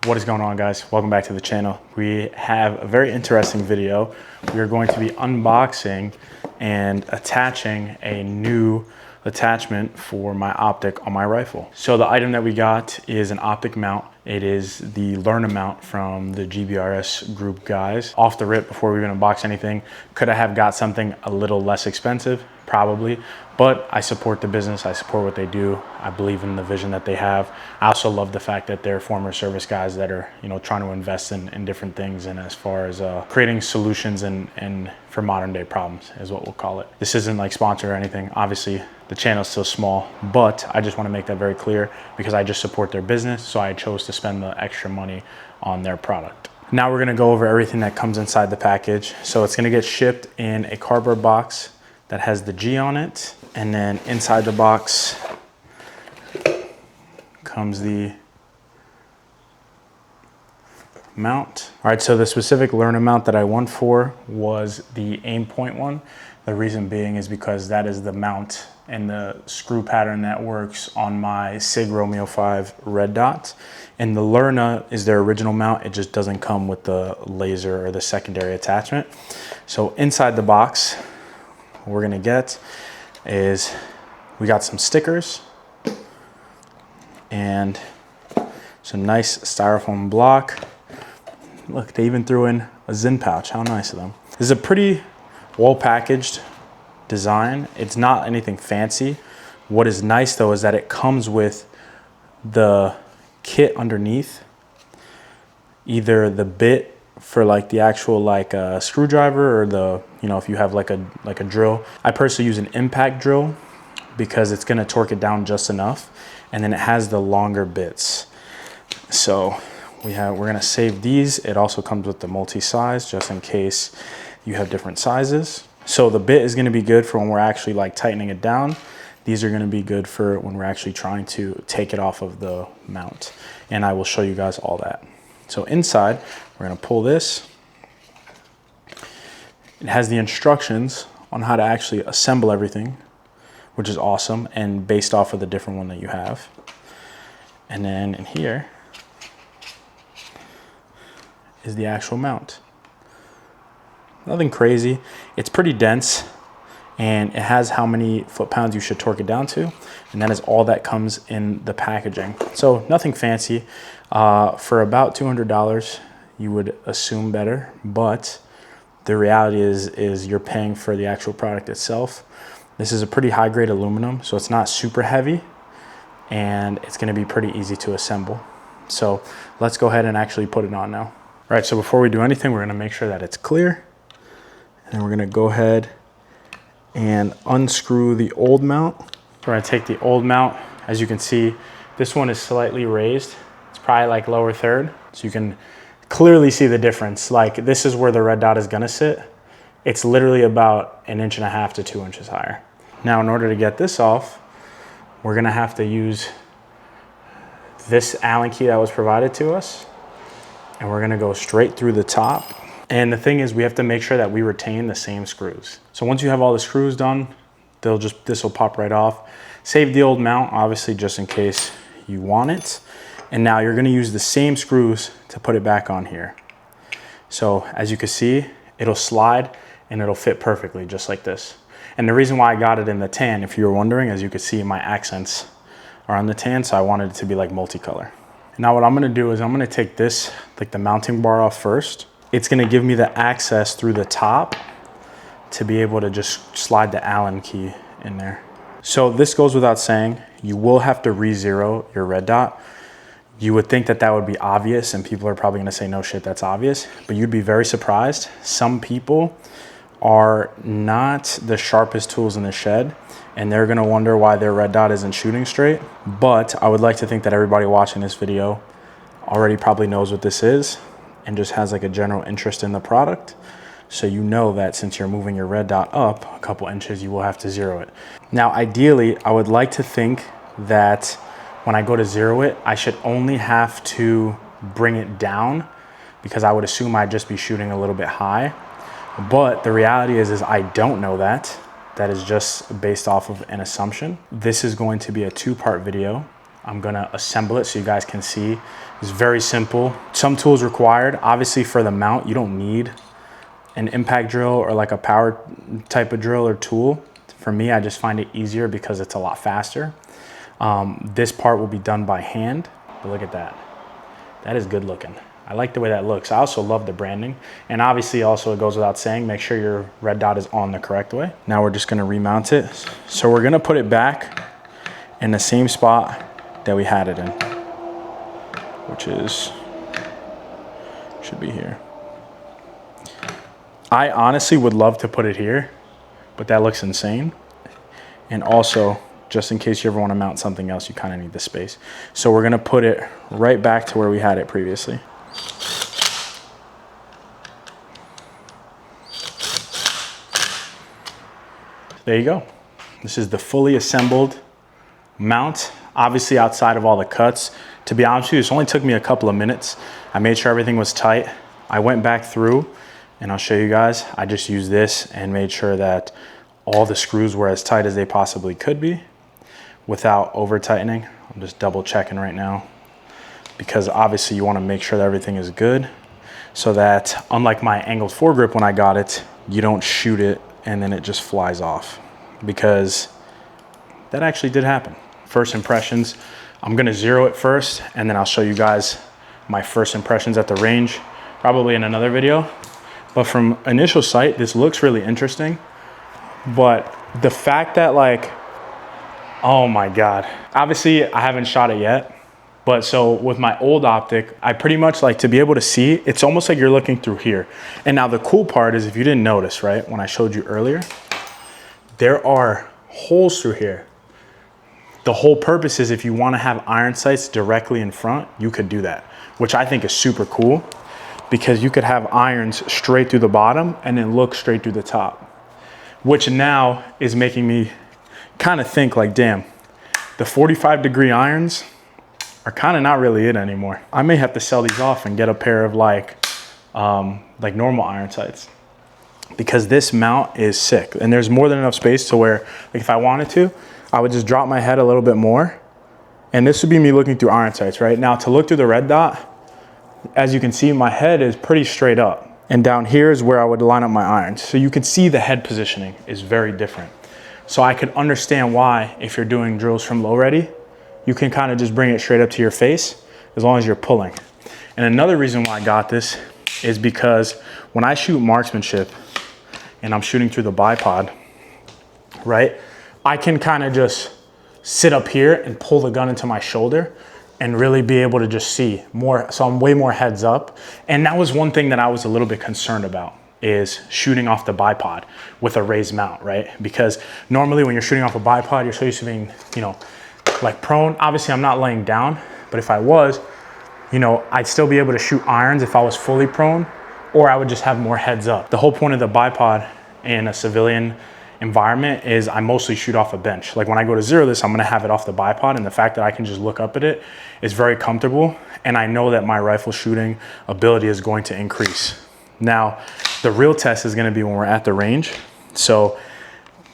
What is going on, guys? Welcome back to the channel. We have a very interesting video. We are going to be unboxing and attaching a new attachment for my optic on my rifle. So the item that we got is an optic mount. It is the Lerna mount from the GBRS Group guys. Off the rip, before we even unbox anything, could I have got something a little less expensive? Probably, but I support the business. I support what they do. I believe in the vision that they have. I also love the fact that they're former service guys that are, trying to invest in different things, and as far as creating solutions and for modern day problems is what we'll call it. This isn't like sponsored or anything. Obviously, the channel is still small, but I just want to make that very clear because I just support their business. So I chose to spend the extra money on their product. Now we're going to go over everything that comes inside the package. So it's going to get shipped in a cardboard box that has the G on it. And then inside the box comes the mount. All right, so the specific Lerna mount that I went for was the aim point one. The reason being is because that is the mount and the screw pattern that works on my SIG Romeo 5 red dot. And the Lerna is their original mount. It just doesn't come with the laser or the secondary attachment. So inside the box, what we're gonna get is we got some stickers and some nice styrofoam block. Look, they even threw in a Zinn pouch. How nice of them. This is a pretty well packaged design. It's not anything fancy. What is nice though is that it comes with the kit underneath, either the bit for like the actual screwdriver, or the, if you have like a drill. I personally use an impact drill because it's gonna torque it down just enough, and then it has the longer bits. So we're gonna save these. It also comes with the multi-size just in case you have different sizes. So the bit is gonna be good for when we're actually like tightening it down. These are gonna be good for when we're actually trying to take it off of the mount. And I will show you guys all that. So inside, we're gonna pull this. It has the instructions on how to actually assemble everything, which is awesome, and based off of the different one that you have. And then in here is the actual mount. Nothing crazy. It's pretty dense, and it has how many foot-pounds you should torque it down to, and that is all that comes in the packaging. So nothing fancy. For about $200, you would assume better, but the reality is you're paying for the actual product itself. This is a pretty high-grade aluminum, so it's not super heavy, and it's gonna be pretty easy to assemble. So let's go ahead and actually put it on now. All right, so before we do anything, we're gonna make sure that it's clear, and we're gonna go ahead and unscrew the old mount. We're gonna take the old mount. As you can see, this one is slightly raised. It's probably like lower third, so you can clearly see the difference. Like, this is where the red dot is gonna sit. It's literally about 1.5 inches to 2 inches higher. Now, in order to get this off, we're gonna have to use this Allen key that was provided to us, and we're gonna go straight through the top. And the thing is, we have to make sure that we retain the same screws. So once you have all the screws done, this will pop right off. Save the old mount, obviously, just in case you want it. And now you're gonna use the same screws to put it back on here. So as you can see, it'll slide and it'll fit perfectly, just like this. And the reason why I got it in the tan, if you were wondering, as you can see, my accents are on the tan, so I wanted it to be like multicolor. Now what I'm gonna do is I'm gonna take this, like the mounting bar off first. It's gonna give me the access through the top to be able to just slide the Allen key in there. So this goes without saying, you will have to re-zero your red dot. You would think that that would be obvious, and people are probably gonna say, no shit, that's obvious, but you'd be very surprised. Some people are not the sharpest tools in the shed, and they're gonna wonder why their red dot isn't shooting straight. But I would like to think that everybody watching this video already probably knows what this is and just has like a general interest in the product. So you know that since you're moving your red dot up a couple inches, you will have to zero it. Now, ideally, I would like to think that when I go to zero it, I should only have to bring it down, because I would assume I'd just be shooting a little bit high. But the reality is I don't know that. That is just based off of an assumption. This is going to be a two-part video. I'm gonna assemble it so you guys can see. It's very simple. Some tools required. Obviously for the mount, you don't need an impact drill or like a power type of drill or tool. For me, I just find it easier because it's a lot faster. This part will be done by hand, but look at that. That is good looking. I like the way that looks. I also love the branding. And obviously also it goes without saying, make sure your red dot is on the correct way. Now we're just gonna remount it. So we're gonna put it back in the same spot that we had it in, which is, should be here. I honestly would love to put it here, but that looks insane. And also, just in case you ever wanna mount something else, you kinda need the space. So we're gonna put it right back to where we had it previously. There you go. This is the fully assembled mount, obviously outside of all the cuts. To be honest with you, this only took me a couple of minutes. I made sure everything was tight. I went back through, and I'll show you guys. I just used this and made sure that all the screws were as tight as they possibly could be without over tightening. I'm just double checking right now because obviously you want to make sure that everything is good so that, unlike my angled foregrip when I got it, you don't shoot it and then it just flies off, because that actually did happen. First impressions, I'm gonna zero it first and then I'll show you guys my first impressions at the range, probably in another video. But from initial sight, this looks really interesting. But the fact that, like, oh my God. Obviously I haven't shot it yet, but so with my old optic, I pretty much like to be able to see, it's almost like you're looking through here. And now the cool part is, if you didn't notice, right, when I showed you earlier, there are holes through here. The whole purpose is if you want to have iron sights directly in front, you could do that, which I think is super cool, because you could have irons straight through the bottom and then look straight through the top, which now is making me kind of think like, damn, the 45-degree irons are kind of not really it anymore. I may have to sell these off and get a pair of like normal iron sights, because this mount is sick. And there's more than enough space to where, like, if I wanted to, I would just drop my head a little bit more. And this would be me looking through iron sights, right? Now to look through the red dot, as you can see, my head is pretty straight up. And down here is where I would line up my irons. So you can see the head positioning is very different. So I could understand why, if you're doing drills from low ready, you can kind of just bring it straight up to your face as long as you're pulling. And another reason why I got this is because when I shoot marksmanship and I'm shooting through the bipod, right, I can kind of just sit up here and pull the gun into my shoulder and really be able to just see more. So I'm way more heads up. And that was one thing that I was a little bit concerned about, is shooting off the bipod with a raised mount, right? Because normally when you're shooting off a bipod, you're so used to being, you know, like prone. Obviously I'm not laying down, but if I was, you know, I'd still be able to shoot irons if I was fully prone, or I would just have more heads up. The whole point of the bipod in a civilian environment is I mostly shoot off a bench. Like when I go to zero this, I'm gonna have it off the bipod, and the fact that I can just look up at it is very comfortable, and I know that my rifle shooting ability is going to increase. Now, the real test is gonna be when we're at the range. So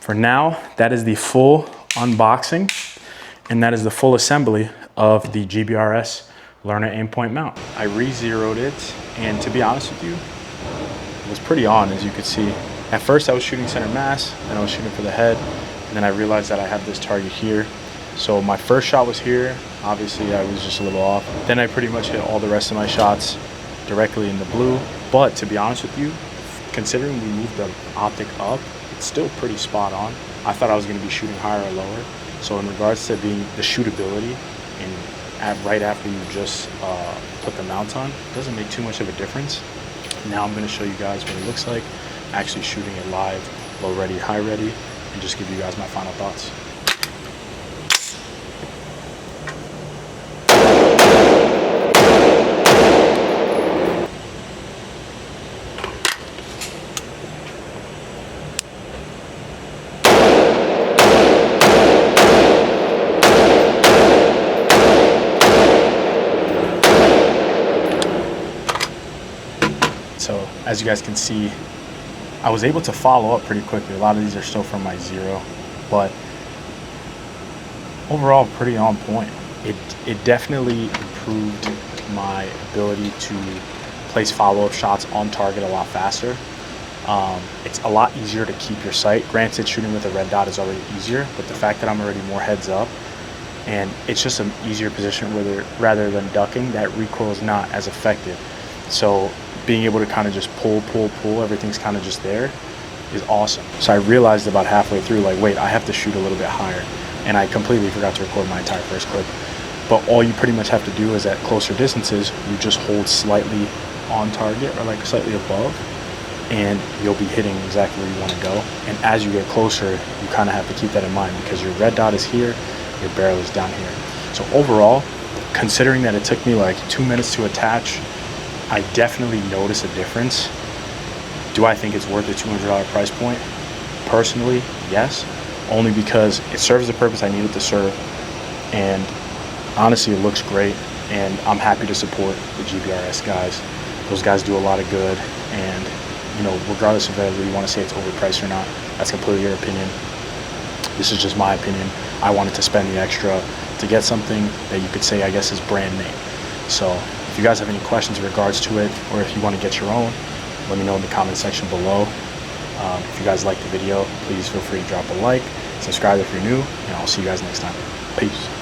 for now, that is the full unboxing, and that is the full assembly of the GBRS Lerna Aimpoint mount. I re-zeroed it, and to be honest with you, it was pretty on, as you could see. At first I was shooting center mass, then I was shooting for the head, and then I realized that I have this target here. So my first shot was here. Obviously I was just a little off. Then I pretty much hit all the rest of my shots directly in the blue. But to be honest with you, considering we moved the optic up, it's still pretty spot on. I thought I was gonna be shooting higher or lower. So in regards to being the shootability, and right after you just put the mount on, it doesn't make too much of a difference. Now I'm gonna show you guys what it looks like actually shooting it live, low ready, high ready, and just give you guys my final thoughts. So as you guys can see, I was able to follow up pretty quickly. A lot of these are still from my zero, but overall pretty on point. it definitely improved my ability to place follow-up shots on target a lot faster. It's a lot easier to keep your sight. Granted, shooting with a red dot is already easier, but the fact that I'm already more heads up, and it's just an easier position rather than ducking, that recoil is not as effective. So being able to kind of just pull, everything's kind of just there is awesome. So I realized about halfway through, like, wait, I have to shoot a little bit higher. And I completely forgot to record my entire first clip. But all you pretty much have to do is at closer distances, you just hold slightly on target or like slightly above, and you'll be hitting exactly where you want to go. And as you get closer, you kind of have to keep that in mind, because your red dot is here, your barrel is down here. So overall, considering that it took me like 2 minutes to attach, I definitely notice a difference. Do I think it's worth the $200 price point? Personally, yes. Only because it serves the purpose I need it to serve, and honestly, it looks great, and I'm happy to support the GBRS guys. Those guys do a lot of good, and you know, regardless of whether you want to say it's overpriced or not, that's completely your opinion. This is just my opinion. I wanted to spend the extra to get something that you could say, I guess, is brand name. So if you guys have any questions in regards to it, or if you want to get your own, let me know in the comment section below. If you guys like the video, please feel free to drop a like, subscribe if you're new, and I'll see you guys next time. Peace.